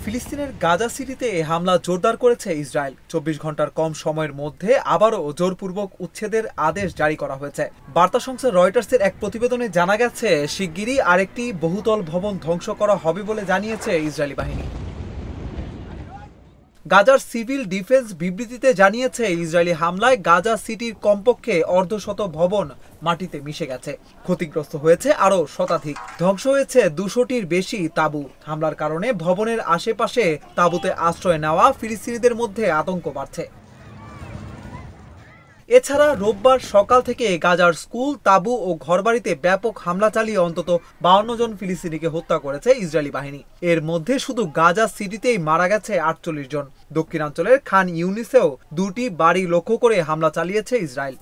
ফিলিস্তিনের গাজা সিটিতে হামলা জোরদার করেছে ইসরায়েল। ২৪ ঘন্টার কম সময়ের মধ্যে আবারও জোরপূর্বক উচ্ছেদের আদেশ জারি করা হয়েছে। বার্তা সংস্থা রয়টার্সের এক প্রতিবেদনে জানা গেছে, শিগগিরই আরেকটি বহুতল ভবন ধ্বংস করা হবে বলে জানিয়েছে ইসরায়েলি বাহিনী। গাজার সিভিল ডিফেন্স বিবৃতিতে জানিয়েছে, ইসরায়েলি হামলায় গাজা সিটির কমপক্ষে অর্ধশত ভবন মাটিতে মিশে গেছে। ক্ষতিগ্রস্ত হয়েছে আরও শতাধিক। ধ্বংস হয়েছে ২০০টির বেশি তাঁবু। হামলার কারণে ভবনের আশেপাশে তাঁবুতে আশ্রয় নেওয়া ফিলিস্তিনিদের মধ্যে আতঙ্ক বাড়ছে। এছাড়া রোববার সকাল থেকে গাজার স্কুল, তাঁবু ও ঘরবাড়িতে ব্যাপক হামলা চালিয়ে অন্তত ৫২ জন ফিলিস্তিনিকে হত্যা করেছে ইসরায়েলি বাহিনী। এর মধ্যে শুধু গাজা সিটিতেই মারা গেছে ৪৮ জন। দক্ষিণাঞ্চলের খান ইউনিসেও ২টি বাড়ি লক্ষ্য করে হামলা চালিয়েছে ইসরায়েল।